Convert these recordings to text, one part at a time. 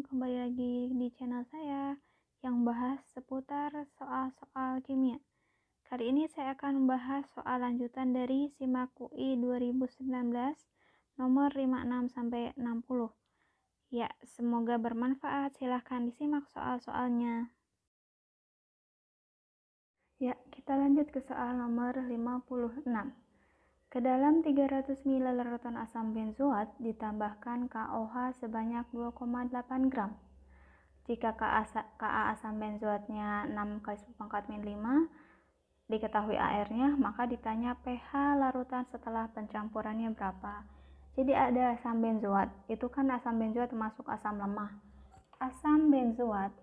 kembali lagi di channel saya yang bahas seputar soal-soal kimia. Kali ini saya akan membahas soal lanjutan dari SIMAK UI 2019 nomor 56-60. Ya, semoga bermanfaat. Silahkan disimak soal-soalnya. Ya, kita lanjut ke soal nomor 56. Ke dalam 300 ml larutan asam benzoat ditambahkan KOH sebanyak 2,8 gram. Jika Ka asam benzoatnya 6 kali 10 pangkat min 5, diketahui airnya, maka ditanya pH larutan setelah pencampurannya berapa. Jadi ada asam benzoat, itu kan asam benzoat termasuk asam lemah. Asam benzoat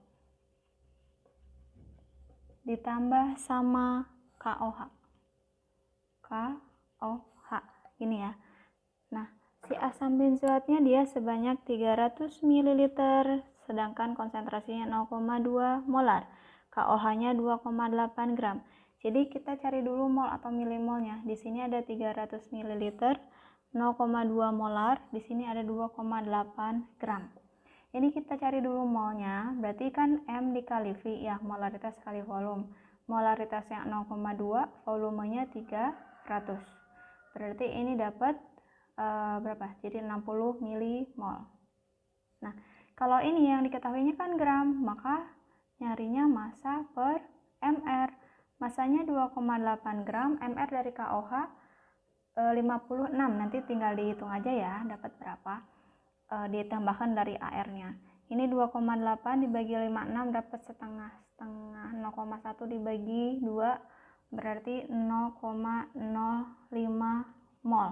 ditambah sama KOH. KOH ini ya. Nah, si asam benzoatnya dia sebanyak 300 ml, sedangkan konsentrasinya 0,2 molar. KOH-nya 2,8 gram. Jadi kita cari dulu mol atau milimolnya. Di sini ada 300 ml, 0,2 molar, di sini ada 2,8 gram. Ini kita cari dulu molnya, berarti kan M dikali V ya, molaritas kali volume. Molaritasnya 0,2, volumenya 300. Berarti ini dapat berapa? Jadi 60 milimol. Nah, kalau ini yang diketahuinya kan gram, maka nyarinya massa per mr. Masanya 2,8 gram, mr dari KOH 56. Nanti tinggal dihitung aja ya, dapat berapa. Ditambahkan dari AR-nya. Ini 2,8 dibagi 56 dapat setengah. 0,1 dibagi 2 berarti 0,05 mol.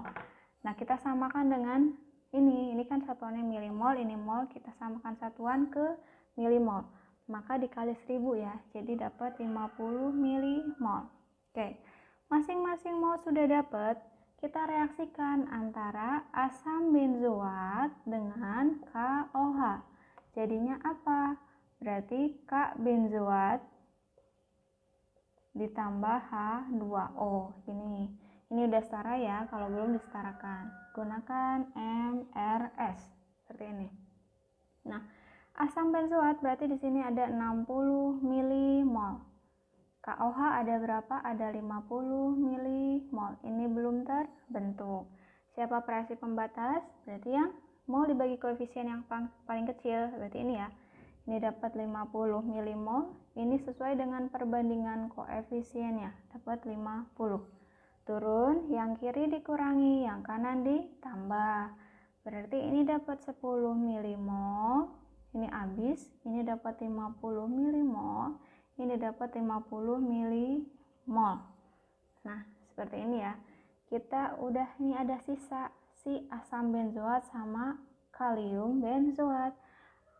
Nah, kita samakan dengan ini kan satuannya milimol, ini mol, kita samakan satuan ke milimol. Maka dikali 1000 ya, jadi dapat 50 milimol. Oke, masing-masing mol sudah dapat, kita reaksikan antara asam benzoat dengan KOH. Jadinya apa? Berarti K benzoat ditambah H2O. Ini udah setara ya, kalau belum disetarakan. Gunakan MRS seperti ini. Nah, asam benzoat berarti di sini ada 60 milimol. KOH ada berapa? Ada 50 milimol. Ini belum terbentuk. Siapa reaksi pembatas? Berarti yang mol dibagi koefisien yang paling kecil, berarti ini ya. Ini dapat 50 milimol. Ini sesuai dengan perbandingan koefisiennya, dapat 50. Turun, yang kiri dikurangi, yang kanan ditambah. Berarti ini dapat 10 milimol. Ini habis, ini dapat 50 milimol. Ini dapat 50 milimol. Nah, seperti ini ya. Kita udah, ini ada sisa si asam benzoat sama kalium benzoat.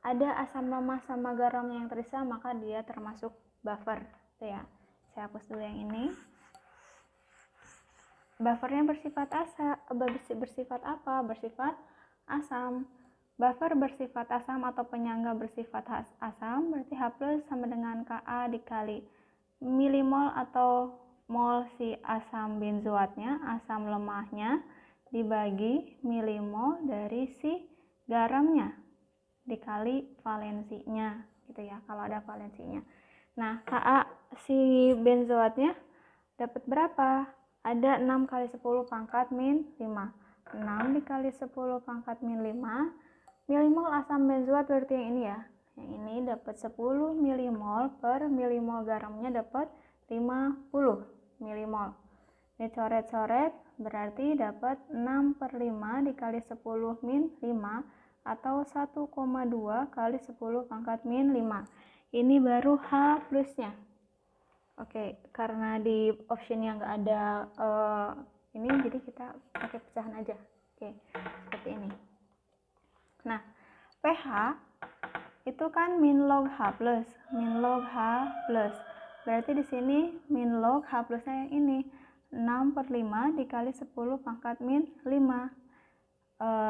Ada asam lemah sama garam yang tersisa, maka dia termasuk buffer. Tuh ya. Saya hapus dulu yang ini. Buffernya bersifat bersifat apa? Bersifat asam. Buffer bersifat asam atau penyangga bersifat asam, berarti H+ sama dengan Ka dikali milimol atau mol si asam benzoatnya, asam lemahnya, dibagi milimol dari si garamnya, dikali valensinya, gitu ya, kalau ada valensinya. Nah, Ka si benzoatnya dapat berapa? Ada 6 kali 10 pangkat min 5. 6 dikali 10 pangkat min 5. Milimol asam benzoat berarti yang ini ya. Yang ini dapat 10 milimol per milimol garamnya dapat 50 milimol. Ini coret-coret berarti dapat 6/5 dikali 10 min 5 atau 1,2 kali 10 pangkat min 5. Ini baru H plusnya. Oke, karena di optionnya nggak ada ini, jadi kita pakai pecahan aja. Oke, seperti ini. Nah, pH itu kan min log H+, min log H+. Berarti di sini min log H plusnya yang ini, 6/5 dikali 10 pangkat min 5.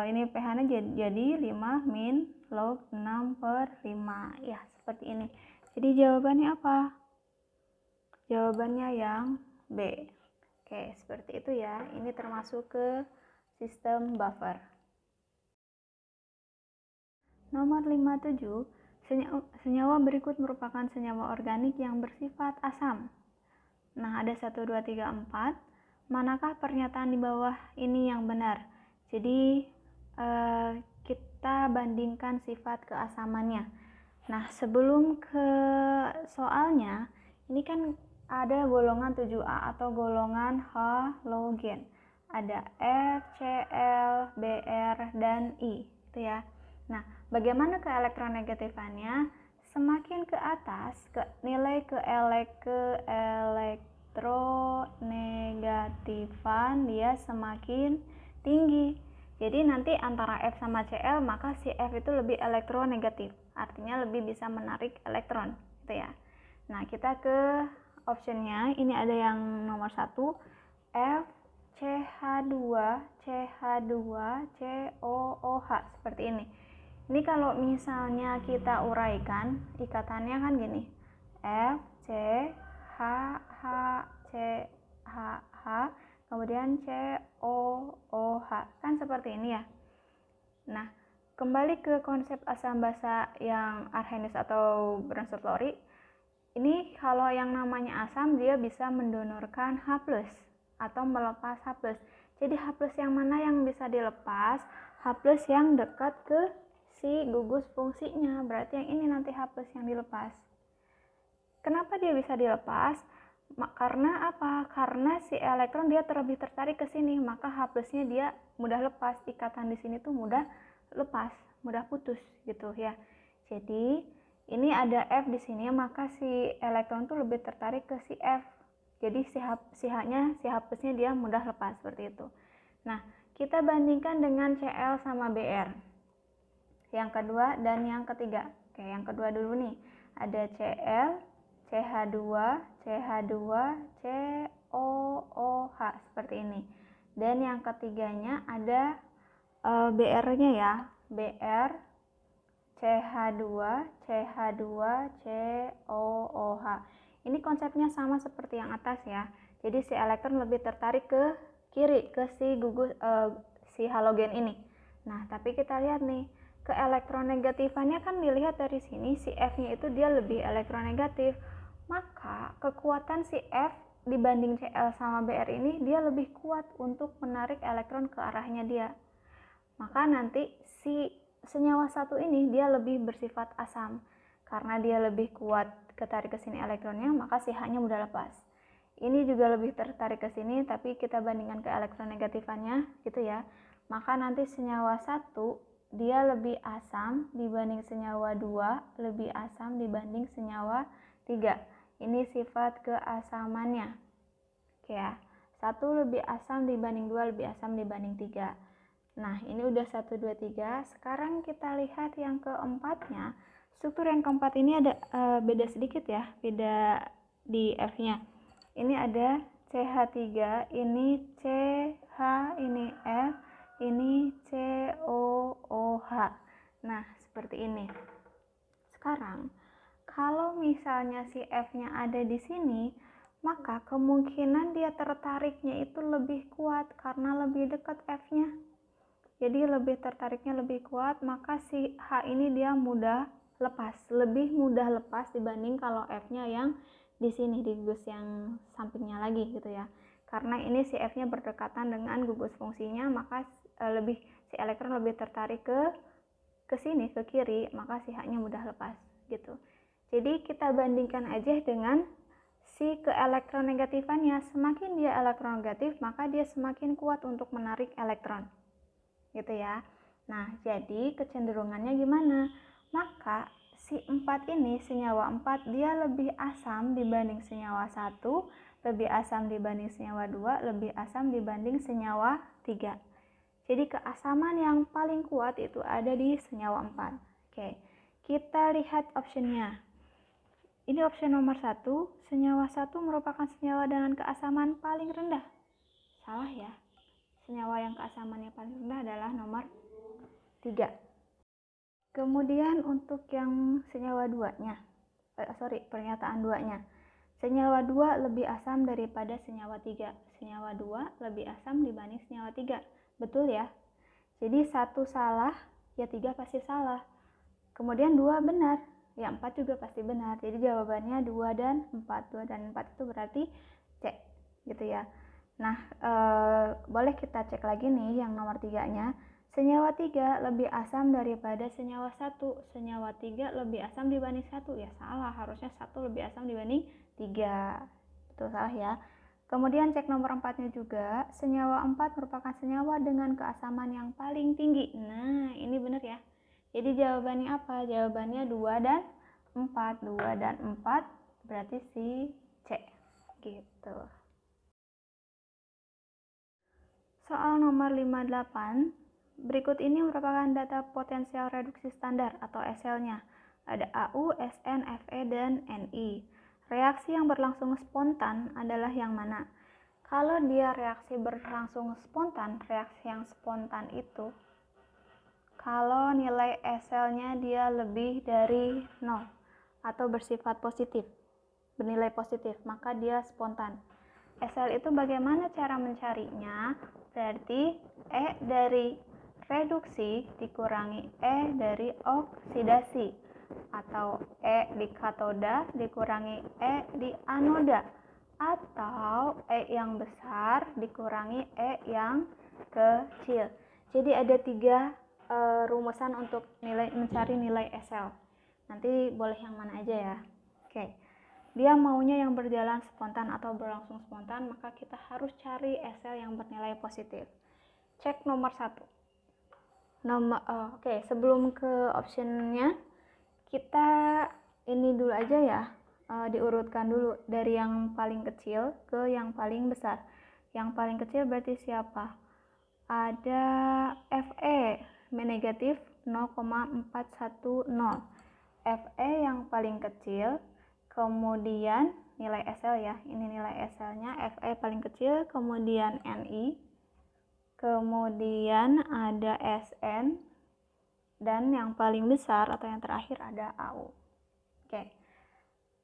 Ini pH-nya jadi 5 min log 6/5. Ya, seperti ini. Jadi jawabannya apa? Jawabannya yang B. Oke, seperti itu ya. Ini termasuk ke sistem buffer. Nomor 57, senyawa berikut merupakan senyawa organik yang bersifat asam. Nah, ada 1, 2, 3, 4. Manakah pernyataan di bawah ini yang benar? Jadi, kita bandingkan sifat keasamannya. Nah, sebelum ke soalnya, ini kan ada golongan 7A atau golongan halogen. Ada F, Cl, Br, dan I, gitu ya. Nah, bagaimana keelektronegatifan? Semakin ke atas, nilai elektronegatifan dia semakin tinggi. Jadi nanti antara F sama Cl, maka si F itu lebih elektronegatif, artinya lebih bisa menarik elektron, gitu ya. Nah, kita ke optionnya. Ini ada yang nomor 1, F CH2 COOH, seperti ini. Ini kalau misalnya kita uraikan, ikatannya kan gini, F, C, H, H, C, H, H, kemudian C, O, O, H. Kan seperti ini ya. Nah, kembali ke konsep asam basa yang arhenis atau bronzofluorid. Ini kalau yang namanya asam, dia bisa mendonorkan H+, atau melepas H+. Jadi H+ yang mana yang bisa dilepas? H+ yang dekat ke si gugus fungsinya, berarti yang ini nanti H+ yang dilepas. Kenapa dia bisa dilepas? Karena apa? Karena si elektron dia terlebih tertarik ke sini, maka H+-nya dia mudah lepas, ikatan di sini tuh mudah lepas, mudah putus gitu ya. Jadi ini ada F di sini, maka si elektron tuh lebih tertarik ke si F. Jadi si H+-nya dia mudah lepas seperti itu. Nah, kita bandingkan dengan Cl sama Br. Yang kedua dan yang ketiga. Oke, yang kedua dulu nih. Ada Cl, CH2, CH2, COOH seperti ini. Dan yang ketiganya ada Br-nya ya. Br, CH2, CH2, COOH. Ini konsepnya sama seperti yang atas ya. Jadi si elektron lebih tertarik ke kiri, ke si gugus si halogen ini. Nah, tapi kita lihat nih, keelektronegatifannya kan dilihat dari sini, si F-nya itu dia lebih elektronegatif. Maka kekuatan si F dibanding Cl sama Br ini dia lebih kuat untuk menarik elektron ke arahnya dia. Maka nanti si senyawa satu ini dia lebih bersifat asam. Karena dia lebih kuat ketarik ke sini elektronnya, maka si H-nya mudah lepas. Ini juga lebih tertarik ke sini, tapi kita bandingkan ke elektronegatifannya gitu ya. Maka nanti senyawa satu dia lebih asam dibanding senyawa 2, lebih asam dibanding senyawa 3. Ini sifat keasamannya. Oke ya. 1 lebih asam dibanding 2, lebih asam dibanding 3. Nah, ini udah 1, 2, 3. Sekarang kita lihat yang keempatnya. Struktur yang keempat ini ada beda sedikit ya, beda di F-nya. Ini ada CH3, ini CH, ini F, ini COOH. Nah, seperti ini. Sekarang, kalau misalnya si F-nya ada di sini, maka kemungkinan dia tertariknya itu lebih kuat karena lebih dekat F-nya. Jadi lebih tertariknya lebih kuat, maka si H ini dia mudah lepas, lebih mudah lepas dibanding kalau F-nya yang di sini, di gugus yang sampingnya lagi gitu ya. Karena ini si F-nya berdekatan dengan gugus fungsinya, maka si elektron lebih tertarik ke sini, ke kiri, maka si H-nya mudah lepas gitu. Jadi kita bandingkan aja dengan si keelektronegatifannya. Semakin dia elektronegatif, maka dia semakin kuat untuk menarik elektron. Gitu ya. Nah, jadi kecenderungannya gimana? Maka si 4 ini, senyawa 4 dia lebih asam dibanding senyawa 1, lebih asam dibanding senyawa 2, lebih asam dibanding senyawa 3. Jadi keasaman yang paling kuat itu ada di senyawa 4. Oke, kita lihat optionnya. Ini option nomor 1, senyawa 1 merupakan senyawa dengan keasaman paling rendah. Salah ya. Senyawa yang keasamannya paling rendah adalah nomor 3. Kemudian untuk yang senyawa 2-nya, pernyataan 2-nya. Senyawa 2 lebih asam daripada senyawa 3. Senyawa 2 lebih asam dibanding senyawa 3. Betul ya? Jadi 1 salah, ya 3 pasti salah. Kemudian 2 benar, ya 4 juga pasti benar. Jadi jawabannya 2 dan 4. 2 dan 4 itu berarti C, gitu ya. Nah, boleh kita cek lagi nih yang nomor 3-nya. Senyawa 3 lebih asam daripada senyawa 1. Senyawa 3 lebih asam dibanding 1. Ya salah, harusnya 1 lebih asam dibanding 3. Itu salah ya. Kemudian cek nomor 4-nya juga. Senyawa 4 merupakan senyawa dengan keasaman yang paling tinggi. Nah, ini benar ya. Jadi jawabannya apa? Jawabannya 2 dan 4. 2 dan 4 berarti si C. Gitu. Soal nomor 58. Berikut ini merupakan data potensial reduksi standar atau SL-nya. Ada AU, SN, Fe, dan Ni. Reaksi yang berlangsung spontan adalah yang mana? Kalau dia reaksi berlangsung spontan, reaksi yang spontan itu kalau nilai SL-nya dia lebih dari 0 atau bersifat positif, bernilai positif, maka dia spontan. SL itu bagaimana cara mencarinya? Berarti E dari reduksi dikurangi E dari oksidasi, atau E di katoda dikurangi E di anoda, atau E yang besar dikurangi E yang kecil. Jadi ada 3 rumusan untuk mencari nilai SL. Nanti boleh yang mana aja ya. Oke. Dia maunya yang berjalan spontan atau berlangsung spontan, maka kita harus cari SL yang bernilai positif. Cek nomor 1. Oke, sebelum ke optionnya, kita ini dulu aja ya, diurutkan dulu dari yang paling kecil ke yang paling besar. Yang paling kecil berarti siapa? Ada Fe negatif 0,410. Fe yang paling kecil, kemudian nilai SL ya, ini nilai SL-nya, Fe paling kecil, kemudian Ni, kemudian ada Sn, dan yang paling besar atau yang terakhir ada AU. Oke.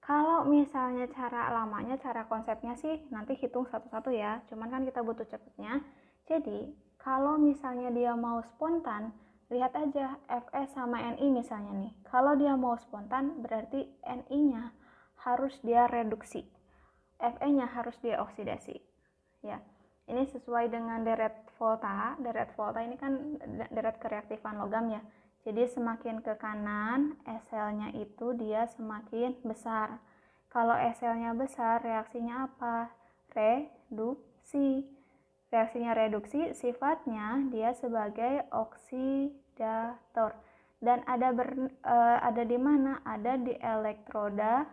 Kalau misalnya cara lamanya, cara konsepnya sih nanti hitung satu-satu ya, cuman kan kita butuh cepetnya. Jadi kalau misalnya dia mau spontan, lihat aja Fe sama Ni misalnya nih. Kalau dia mau spontan berarti Ni-nya harus dia reduksi, Fe-nya harus dia oksidasi. Ya, ini sesuai dengan deret volta. Deret volta ini kan deret kereaktifan logam ya. Jadi semakin ke kanan, SL-nya itu dia semakin besar. Kalau SL-nya besar, reaksinya apa? Reduksi. Reaksinya reduksi, sifatnya dia sebagai oksidator. Dan ada di mana? Ada di elektroda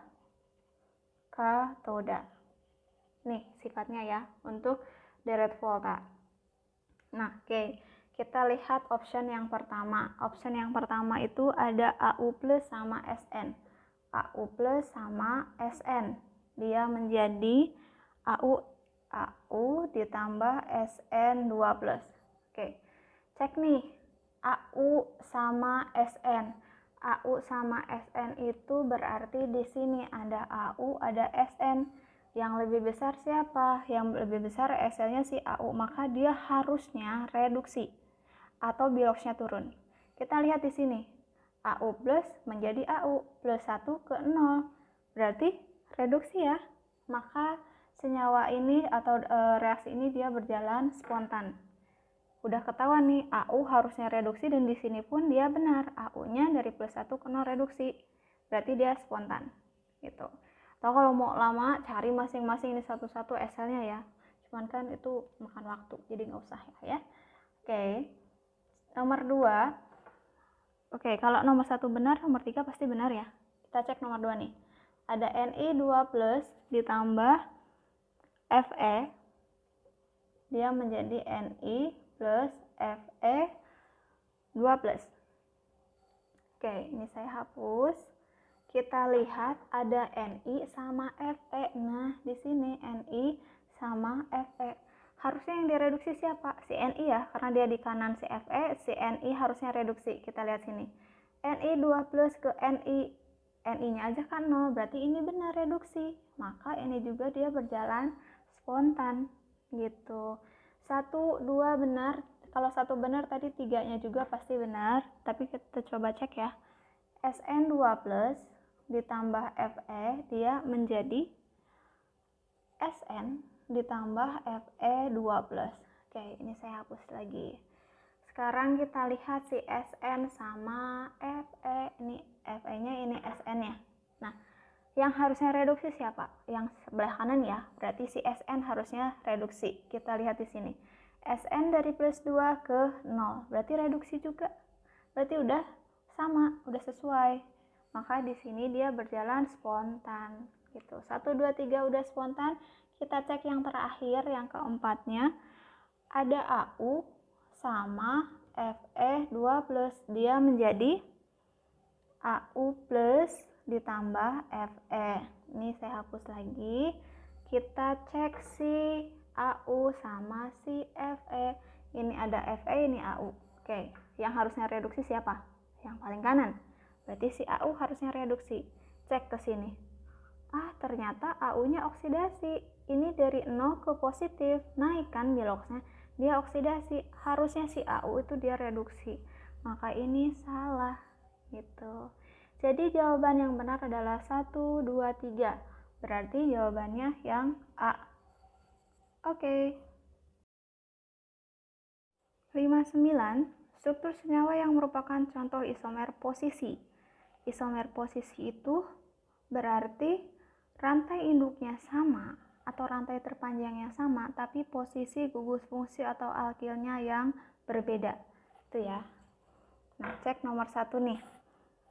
katoda. Nih sifatnya ya untuk deret volta. Nah, oke. Kita lihat option yang pertama. Option yang pertama itu ada AU plus sama SN. AU plus sama SN. Dia menjadi AU ditambah SN2 plus. Oke. Cek nih. AU sama SN. AU sama SN itu berarti di sini ada AU, ada SN. Yang lebih besar siapa? Yang lebih besar SL-nya si AU, maka dia harusnya reduksi atau biloxnya turun. Kita lihat di sini, AU plus menjadi AU plus 1 ke 0. Berarti reduksi ya. Maka senyawa ini atau reaksi ini dia berjalan spontan. Udah ketahuan nih, AU harusnya reduksi dan di sini pun dia benar. AU-nya dari plus 1 ke 0 reduksi. Berarti dia spontan. Gitu. Atau kalau mau lama, cari masing-masing ini satu-satu SL-nya ya. Cuman kan itu makan waktu, jadi nggak usah ya. Oke. Nomor 2. Oke, kalau nomor 1 benar, nomor 3 pasti benar ya. Kita cek nomor 2 nih. Ada Ni2 plus ditambah Fe. Dia menjadi Ni plus Fe2 plus. Oke, ini saya hapus. Kita lihat ada Ni sama Fe. Nah, di sini Ni sama Fe. Harusnya yang direduksi siapa? Si Ni ya, karena dia di kanan si Fe, si Ni harusnya reduksi. Kita lihat sini. Ni2 plus ke Ni. Ni-nya aja kan 0, berarti ini benar reduksi. Maka ini juga dia berjalan spontan. Gitu. 1, 2 benar. Kalau 1 benar tadi 3-nya juga pasti benar. Tapi kita coba cek ya. SN2+ ditambah Fe, dia menjadi Sn ditambah Fe2+. Oke, ini saya hapus lagi. Sekarang kita lihat si Sn sama Fe, ini Fe-nya, ini Sn-nya. Nah, yang harusnya reduksi siapa? Yang sebelah kanan ya, berarti si Sn harusnya reduksi. Kita lihat di sini. Sn dari +2 ke 0, berarti reduksi juga. Berarti udah sama, udah sesuai. Maka di sini dia berjalan spontan gitu. 1 2 3 udah spontan. Kita cek yang terakhir, yang keempatnya. Ada AU sama Fe2+, dia menjadi AU+ ditambah Fe. Ini saya hapus lagi. Kita cek si AU sama si Fe. Ini ada Fe, ini AU. Oke, yang harusnya reduksi siapa? Yang paling kanan. Berarti si AU harusnya reduksi. Cek ke sini. Ternyata AU-nya oksidasi. Ini dari 0 ke positif, naik kan beloknya. Dia oksidasi. Harusnya si AU itu dia reduksi. Maka ini salah gitu. Jadi jawaban yang benar adalah 1 2 3. Berarti jawabannya yang A. Oke. 59. Struktur senyawa yang merupakan contoh isomer posisi. Isomer posisi itu berarti rantai induknya sama atau rantai terpanjangnya sama, tapi posisi gugus fungsi atau alkilnya yang berbeda. Itu ya. Nah, cek nomor 1 nih.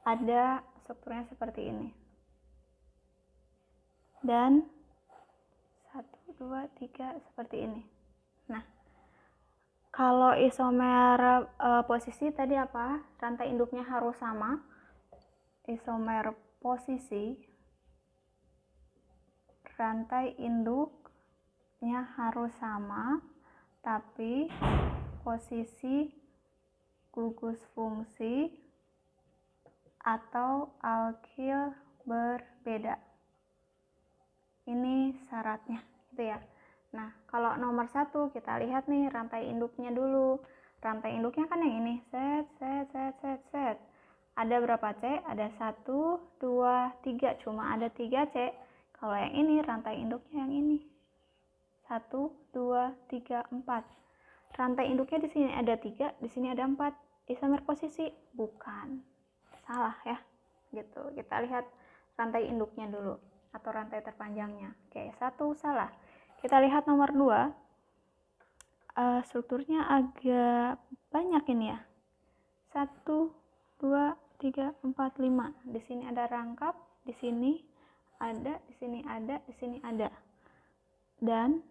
Ada strukturnya seperti ini. Dan 1 2 3 seperti ini. Nah, kalau isomer posisi tadi apa? Rantai induknya harus sama. Isomer posisi, rantai induknya harus sama, tapi posisi gugus fungsi atau alkil berbeda. Ini syaratnya, gitu ya. Nah, kalau nomor 1 kita lihat nih rantai induknya dulu. Rantai induknya kan yang ini. Set. Ada berapa C? Ada 1, 2, 3. Cuma ada 3 C. Kalau yang ini rantai induknya yang ini. 1, 2, 3, 4. Rantai induknya di sini ada 3, di sini ada 4. Isomer posisi? Bukan. Salah ya. Gitu. Kita lihat rantai induknya dulu atau rantai terpanjangnya. Oke, 1 salah. Kita lihat nomor 2. Strukturnya agak banyak ini ya. 1, 2, 3, 4, 5. Di sini ada rangkap, di sini ada, di sini ada, di sini ada. Dan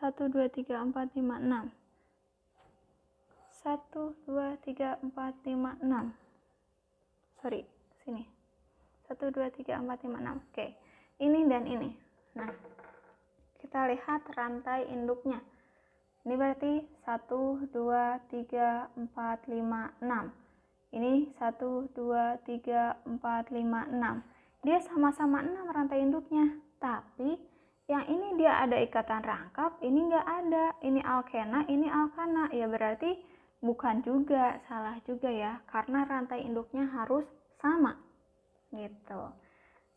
1, 2, 3, 4, 5, 6. 1, 2, 3, 4, 5, 6. Sorry, sini. 1, 2, 3, 4, 5, 6. Oke, ini dan ini. Nah, kita lihat rantai induknya. Ini berarti 1, 2, 3, 4, 5, 6. Ini 1, 2, 3, 4, 5, 6. Dia sama-sama 6 rantai induknya. Tapi yang ini dia ada ikatan rangkap, ini enggak ada. Ini alkena, ini alkana. Ya berarti bukan juga, salah juga ya. Karena rantai induknya harus sama. Gitu.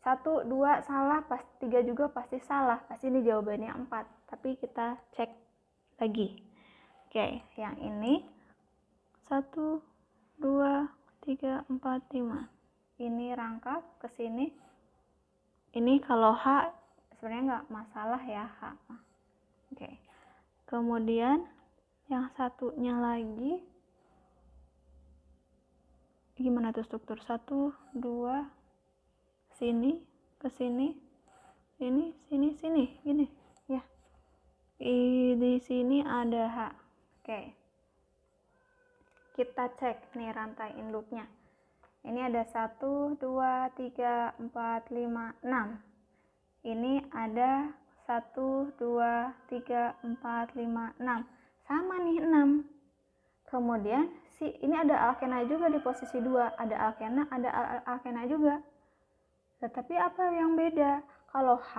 1, 2 salah, pas 3 juga pasti salah. Pasti ini jawabannya 4. Tapi kita cek lagi. Oke, yang ini 1, 2, 3, 4, 5. Ini rangkap ke sini. Ini kalau H sebenarnya nggak masalah ya, H. Oke. Kemudian yang satunya lagi gimana tuh struktur? 1, 2 sini ke sini. Ini sini gini ya. Di sini ada H. Oke. Kita cek nih rantai induknya. Ini ada 1, 2, 3, 4, 5, 6. Ini ada 1, 2, 3, 4, 5, 6. Sama nih 6. Kemudian ini ada alkena juga di posisi 2. Ada alkena juga. Tetapi apa yang beda? Kalau H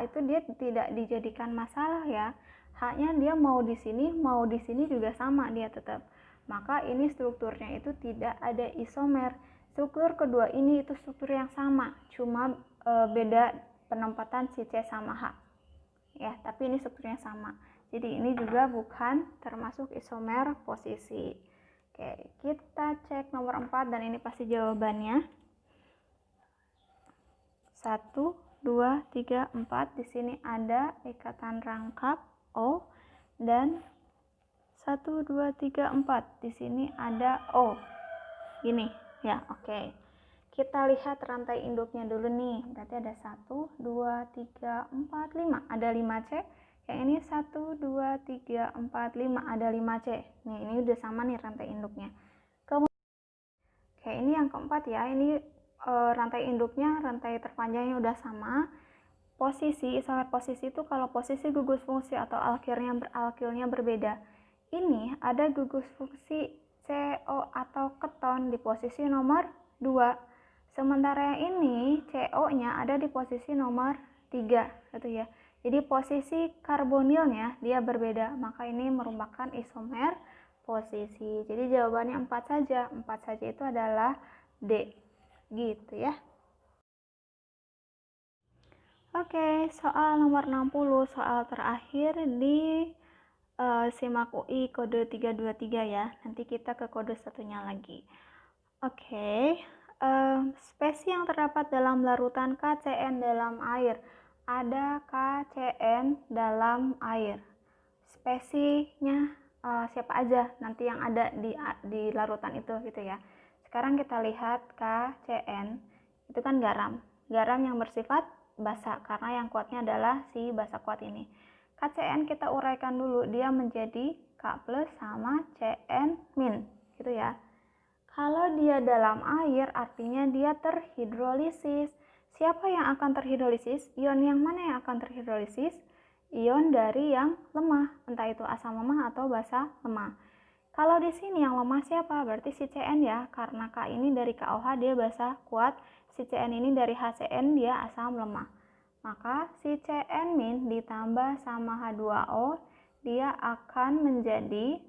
itu dia tidak dijadikan masalah ya. H-nya dia mau di sini juga sama dia tetap. Maka ini strukturnya itu tidak ada isomer. struktur kedua ini itu struktur yang sama, cuma beda penempatan si C sama H. Ya, tapi ini strukturnya sama. Jadi ini juga bukan termasuk isomer posisi. Oke, kita cek nomor 4 dan ini pasti jawabannya. 1, 2, 3, 4. Di sini ada ikatan rangkap O dan 1, 2, 3, 4. Di sini ada O. Gini, ya, oke. Kita lihat rantai induknya dulu nih. Berarti ada 1, 2, 3, 4, 5. Ada 5C. Yang ini 1, 2, 3, 4, 5. Ada 5C. Nih, ini udah sama nih rantai induknya. Oke, ini yang keempat ya. Ini rantai induknya, rantai terpanjangnya udah sama. Posisi, isomer posisi itu kalau posisi gugus fungsi atau alkilnya berbeda. Ini ada gugus fungsi CO atau keton di posisi nomor 2. Sementara yang ini CO-nya ada di posisi nomor 3 gitu ya. Jadi posisi karbonilnya dia berbeda, maka ini merupakan isomer posisi. Jadi jawabannya 4 saja. 4 saja itu adalah D. Gitu ya. Oke, soal nomor 60, soal terakhir di SIMAK UI kode 323 ya. Nanti kita ke kode satunya lagi. Oke, spesies yang terdapat dalam larutan KCN dalam air. Ada KCN dalam air. Spesiesnya siapa aja nanti yang ada di larutan itu gitu ya. Sekarang kita lihat KCN, itu kan garam. Garam yang bersifat basa karena yang kuatnya adalah si basa kuat ini. KCN kita uraikan dulu, dia menjadi K plus sama CN min gitu ya. Kalau dia dalam air artinya dia terhidrolisis. Siapa yang akan terhidrolisis? Ion yang mana yang akan terhidrolisis? Ion dari yang lemah, entah itu asam lemah atau basa lemah. Kalau di sini yang lemah siapa? Berarti si CN ya, karena K ini dari KOH dia basa kuat, si CN ini dari HCN dia asam lemah. Maka si CN min ditambah sama H2O dia akan menjadi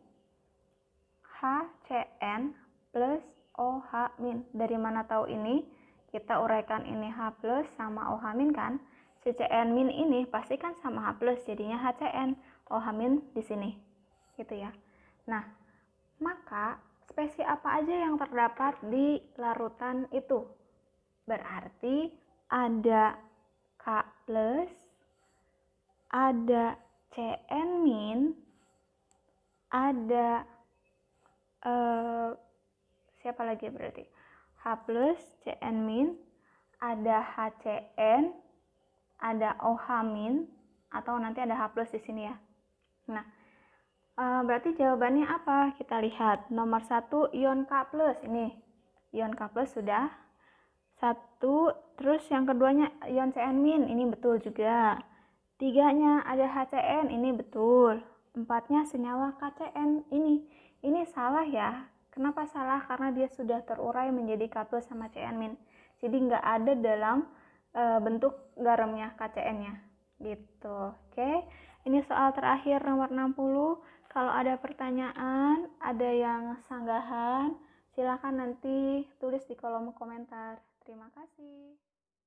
HCN plus OH min. Dari mana tahu ini? Kita uraikan ini H plus sama OH min kan? Si CN min ini pasti kan sama H plus, jadinya HCN. OH min di sini. Gitu ya. Nah, maka spesies apa aja yang terdapat di larutan itu? Berarti ada K plus, ada CN min, ada siapa lagi berarti? H plus, CN min, ada HCN, ada OH min, atau nanti ada H plus di sini ya. Nah, berarti jawabannya apa? Kita lihat. Nomor 1 ion K plus. Ini ion K plus sudah. 1, terus yang keduanya ion CN min. Ini betul juga. 3-nya ada HCN. Ini betul. 4-nya senyawa KCN. Ini salah ya. Kenapa salah? Karena dia sudah terurai menjadi K plus sama CN min. Jadi nggak ada dalam bentuk garamnya KCN-nya. Gitu. Oke. Ini soal terakhir nomor 60. Kalau ada pertanyaan, ada yang sanggahan, silakan nanti tulis di kolom komentar. Terima kasih.